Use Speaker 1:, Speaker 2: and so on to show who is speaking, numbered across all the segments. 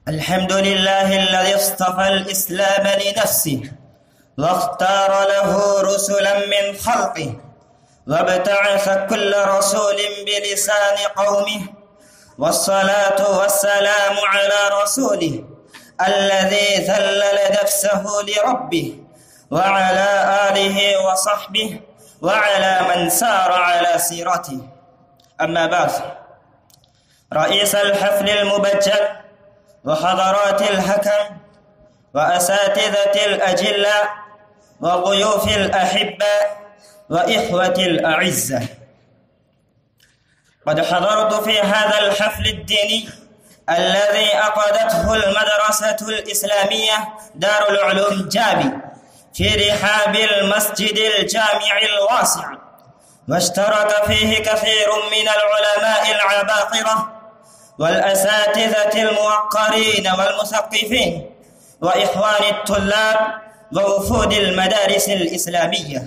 Speaker 1: الحمد لله الذي اصطفى الإسلام لنفسه واختار له رسلا من خلقه وابتعث كل رسول بلسان قومه، والصلاة والسلام على رسوله الذي ذلل نفسه لربه وعلى آله وصحبه وعلى من سار على سيرته. أما بعد، رئيس الحفل المبجل وحضرات الحكم وأساتذة الأجلاء وضيوف الأحباء وإخوة الأعزة، قد حضرت في هذا الحفل الديني الذي عقدته المدرسة الإسلامية دار العلوم جابي في رحاب المسجد الجامع الواسع، واشترك فيه كثير من العلماء العباقرة والأساتذة الموقرين والمثقفين وإخوان الطلاب ووفود المدارس الإسلامية.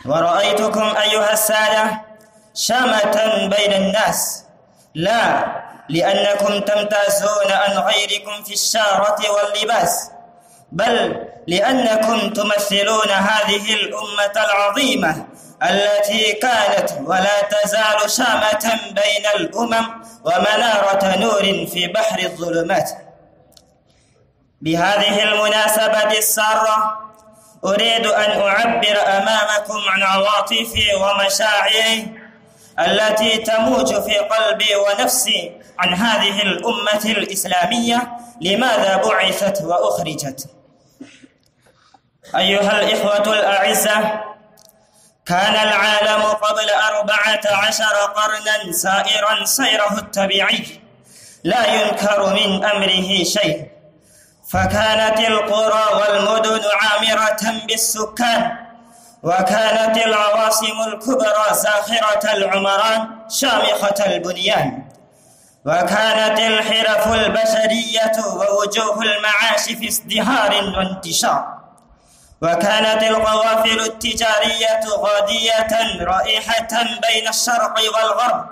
Speaker 1: ورأيتكم أيها السادة شامة بين الناس، لا لأنكم تمتازون عن غيركم في الشارة واللباس، بل لأنكم تمثلون هذه الأمة العظيمة التي كانت ولا تزال شامة بين الأمم ومنارة نور في بحر الظلمات. بهذه المناسبة السارة أريد أن أعبر أمامكم عن عواطفي ومشاعري التي تموج في قلبي ونفسي عن هذه الأمة الإسلامية، لماذا بعثت وأخرجت. أيها الإخوة الأعزة، كان العالم قبل 14 قرنا سائرا سيره الطبيعي لا ينكر من أمره شيء، فكانت القرى والمدن عامرة بالسكان، وكانت العواصم الكبرى زاخرة العمران شامخة البنيان، وكانت الحرف البشرية ووجوه المعاش في ازدهار وانتشار، وكانت القوافل التجارية غادية رائحة بين الشرق والغرب،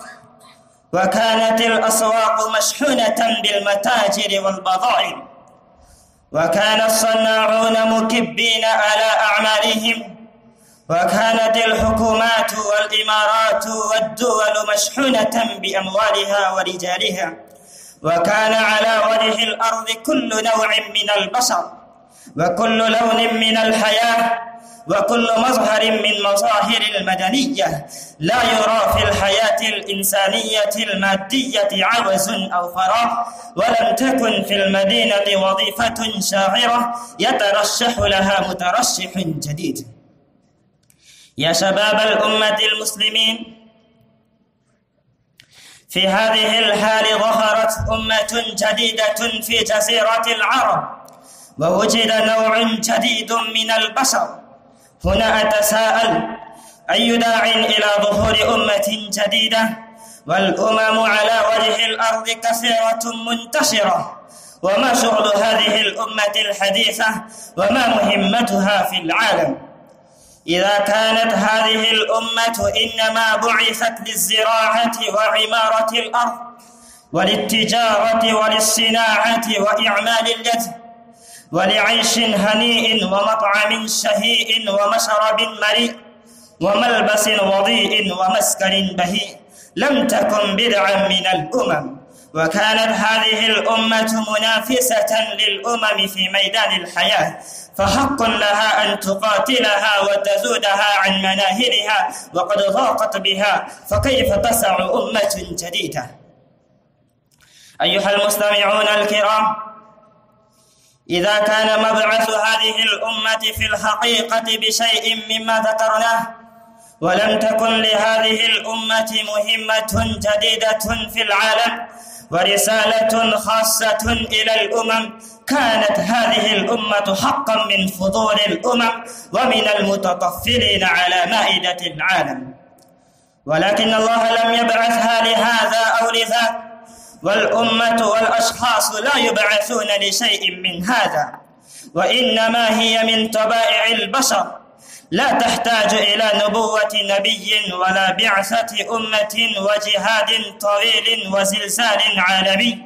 Speaker 1: وكانت الأسواق مشحونة بالمتاجر والبضائع، وكان الصناعون مكبين على أعمالهم، وكانت الحكومات والإمارات والدول مشحونة بأموالها ورجالها، وكان على وجه الأرض كل نوع من البشر وكل لون من الحياة وكل مظهر من مظاهر المدنية، لا يرى في الحياة الإنسانية المادية عوز أو فراغ، ولم تكن في المدينة وظيفة شاغرة يترشح لها مترشح جديد. يا شباب الأمة المسلمين، في هذه الحال ظهرت أمة جديدة في جزيرة العرب، ووجد نوع جديد من البشر. هنا أتساءل، أي داع إلى ظهور أمة جديدة والأمم على وجه الأرض كثيرة منتشرة؟ وما شغل هذه الأمة الحديثة وما مهمتها في العالم؟ إذا كانت هذه الأمة إنما بعثت للزراعة وعمارة الأرض وللتجارة وللصناعة وإعمال اليد ولعيش هنيء ومطعم شهيء ومشرب مريء وملبس وضيء ومسكن بهيء، لم تكن بدعا من الأمم، وكانت هذه الأمة منافسة للأمم في ميدان الحياة، فحق لها أن تقاتلها وتزودها عن مناهلها، وقد ضاقت بها، فكيف تسع أمة جديدة؟ أيها المستمعون الكرام، إذا كان مبعث هذه الأمة في الحقيقة بشيء مما ذكرناه، ولم تكن لهذه الأمة مهمة جديدة في العالم ورسالة خاصة إلى الأمم، كانت هذه الأمة حقا من فضول الأمم ومن المتطفلين على مائدة العالم، ولكن الله لم يبعثها لهذا أو لذاك، والأمة والأشخاص لا يبعثون لشيء من هذا، وإنما هي من طبائع البشر، لا تحتاج إلى نبوة نبي ولا بعثة أمة وجهاد طويل وزلزال عالمي،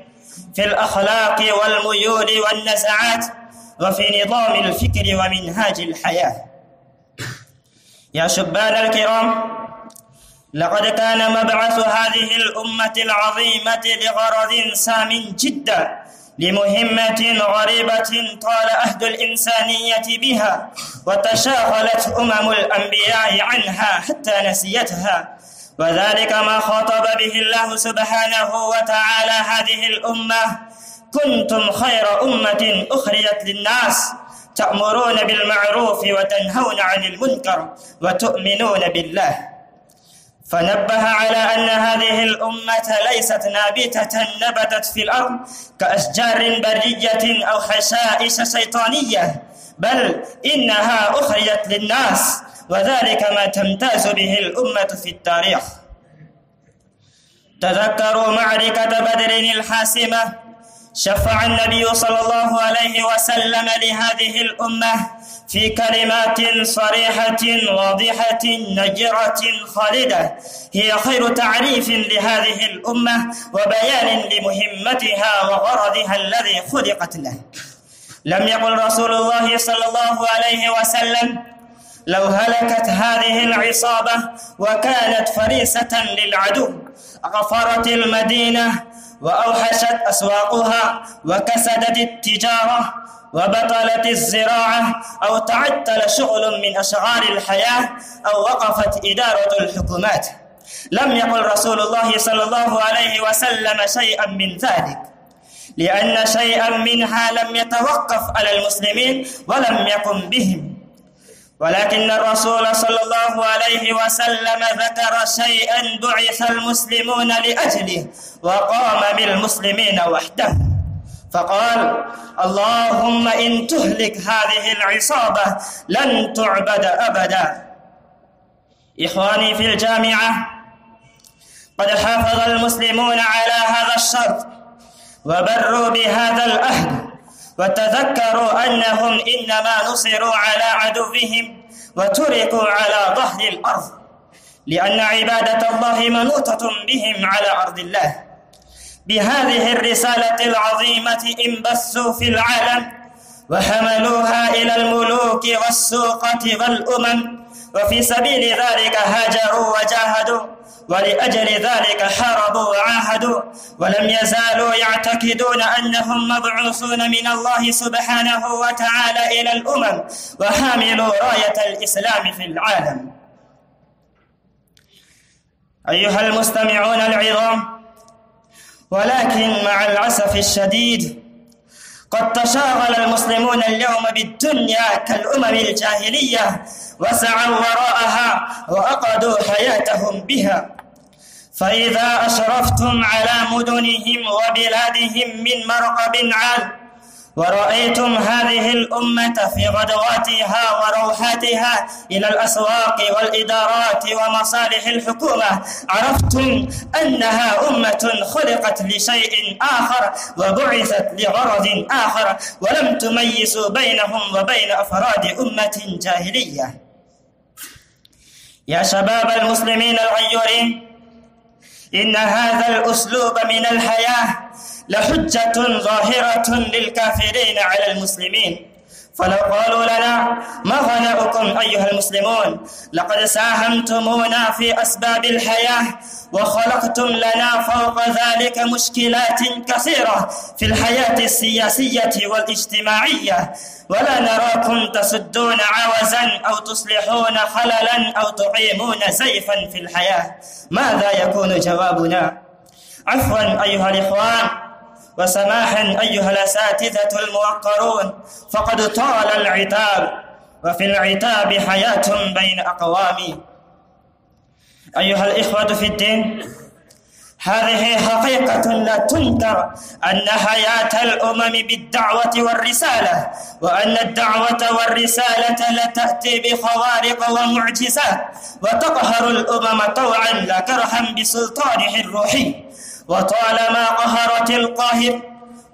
Speaker 1: في الأخلاق والميول والنزعات وفي نظام الفكر ومنهاج الحياة. يا شبان الكرام، لقد كان مبعث هذه الأمة العظيمة لغرض سام جدا، لمهمة غريبة طال عهد الإنسانية بها وتشاغلت أمم الأنبياء عنها حتى نسيتها، وذلك ما خاطب به الله سبحانه وتعالى هذه الأمة: كنتم خير أمة أخرجت للناس تأمرون بالمعروف وتنهون عن المنكر وتؤمنون بالله. فنبه على أن هذه الأمة ليست نابتة نبتت في الأرض كأشجار برية أو حشائش شيطانية، بل إنها أخرجت للناس، وذلك ما تمتاز به الأمة في التاريخ. تذكروا معركة بدر الحاسمة، شفع النبي صلى الله عليه وسلم لهذه الأمة في كلمات صريحة واضحة نجرة خالدة، هي خير تعريف لهذه الأمة وبيان لمهمتها وغرضها الذي خلقت له. لم يقل رسول الله صلى الله عليه وسلم: لو هلكت هذه العصابة وكانت فريسة للعدو أغفرت المدينة وأوحشت أسواقها وكسدت التجارة وبطلت الزراعة أو تعطل شغل من أشغال الحياة أو وقفت إدارة الحكومات. لم يقل رسول الله صلى الله عليه وسلم شيئا من ذلك، لأن شيئا منها لم يتوقف على المسلمين ولم يقم بهم، ولكن الرسول صلى الله عليه وسلم ذكر شيئا بعث المسلمون لأجله وقام بالمسلمين وحده، فقال: اللهم إن تهلك هذه العصابة لن تعبد أبدا. إخواني في الجامعة، قد حافظ المسلمون على هذا الشرط وبروا بهذا العهد، وتذكروا أنهم إنما نصروا على عدوهم وتركوا على ظهر الأرض، لأن عبادة الله منوطة بهم على أرض الله. بهذه الرسالة العظيمة انبثوا في العالم وحملوها إلى الملوك والسوقة والأمم، وفي سبيل ذلك هاجروا وجاهدوا، ولأجل ذلك حاربوا وعاهدوا، ولم يزالوا يعتقدون أنهم مبعوثون من الله سبحانه وتعالى إلى الأمم وحاملوا راية الإسلام في العالم. أيها المستمعون العظام، ولكن مع الأسف الشديد قد تشاغل المسلمون اليوم بالدنيا كالأمم الجاهلية وسعوا وراءها وأقضوا حياتهم بها. فإذا أشرفتم على مدنهم وبلادهم من مرقب عال ورأيتم هذه الأمة في غدواتها وروحاتها إلى الأسواق والإدارات ومصالح الحكومة، عرفتم أنها أمة خلقت لشيء آخر وبعثت لغرض آخر، ولم تميزوا بينهم وبين أفراد أمة جاهلية. يا شباب المسلمين الغيورين، إن هذا الأسلوب من الحياة لحجة ظاهرة للكافرين على المسلمين، فلو قالوا لنا: ما غناؤكم أيها المسلمون، لقد ساهمتمونا في أسباب الحياة وخلقتم لنا فوق ذلك مشكلات كثيرة في الحياة السياسية والاجتماعية، ولا نراكم تسدون عوزا أو تصلحون خللا أو تقيمون زيفا في الحياة، ماذا يكون جوابنا؟ عفوا أيها الإخوان، وسماحا أيها الأساتذة الموقرون، فقد طال العتاب، وفي العتاب حياة بين أقوام. أيها الإخوة في الدين، هذه حقيقة لا تنكر، أن حياة الأمم بالدعوة والرسالة، وأن الدعوة والرسالة لتأتي بخوارق ومعجزات وتقهر الأمم طوعا لا كرها بسلطانه الروحي. وطالما قهرت القاهر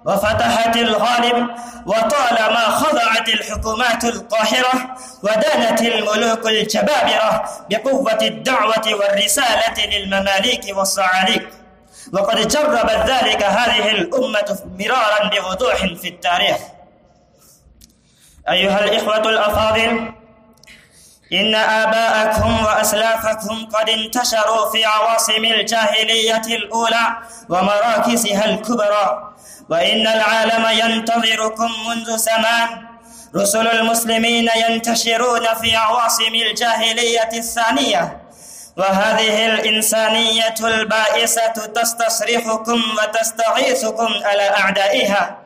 Speaker 1: وفتحت الغالب، وطالما خضعت الحكومات القاهرة ودانت الملوك الجبابرة بقوة الدعوة والرسالة للمماليك والصعاليك، وقد جربت ذلك هذه الأمة مرارا بوضوح في التاريخ. أيها الإخوة الأفاضل، إن آباءكم وأسلافكم قد انتشروا في عواصم الجاهلية الأولى ومراكزها الكبرى، وإن العالم ينتظركم منذ زمان. رسل المسلمين ينتشرون في عواصم الجاهلية الثانية، وهذه الإنسانية البائسة تستصرخكم وتستغيثكم على أعدائها.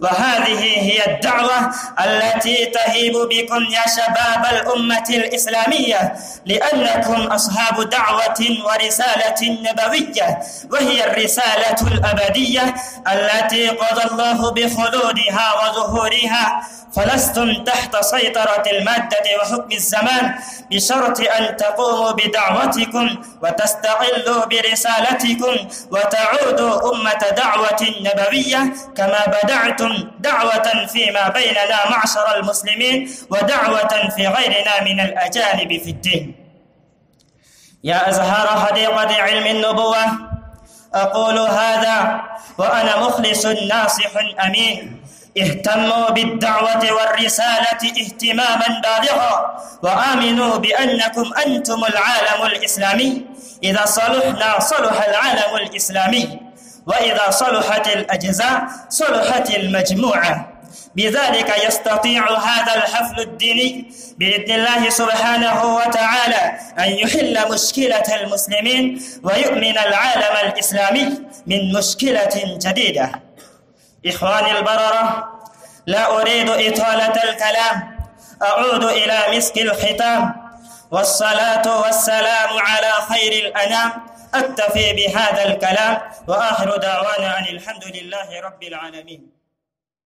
Speaker 1: وهذه هي الدعوة التي تهيب بكم يا شباب الأمة الإسلامية، لأنكم أصحاب دعوة ورسالة نبوية، وهي الرسالة الأبدية التي قضى الله بخلودها وظهورها، فلستم تحت سيطرة المادة وحكم الزمان، بشرط أن تقوموا بدعوتكم وتستقلوا برسالتكم وتعودوا أمة دعوة نبوية كما بدعتم دعوة فيما بيننا معشر المسلمين ودعوة في غيرنا من الأجانب في الدين. يا أزهار حديقة علم النبوة، أقول هذا وأنا مخلص ناصح أمين. اهتموا بالدعوة والرسالة اهتماما بالغا، وآمنوا بأنكم أنتم العالم الإسلامي. إذا صلحنا صلح العالم الإسلامي، وإذا صلحت الأجزاء صلحت المجموعة. بذلك يستطيع هذا الحفل الديني بإذن الله سبحانه وتعالى أن يحل مشكلة المسلمين ويؤمن العالم الإسلامي من مشكلة جديدة. إخواني البررة، لا أريد إطالة الكلام، أعود إلى مسك الختام، والصلاة والسلام على خير الأنام. أكتفي بهذا الكلام، وآخر دعوانا أن الحمد لله رب العالمين.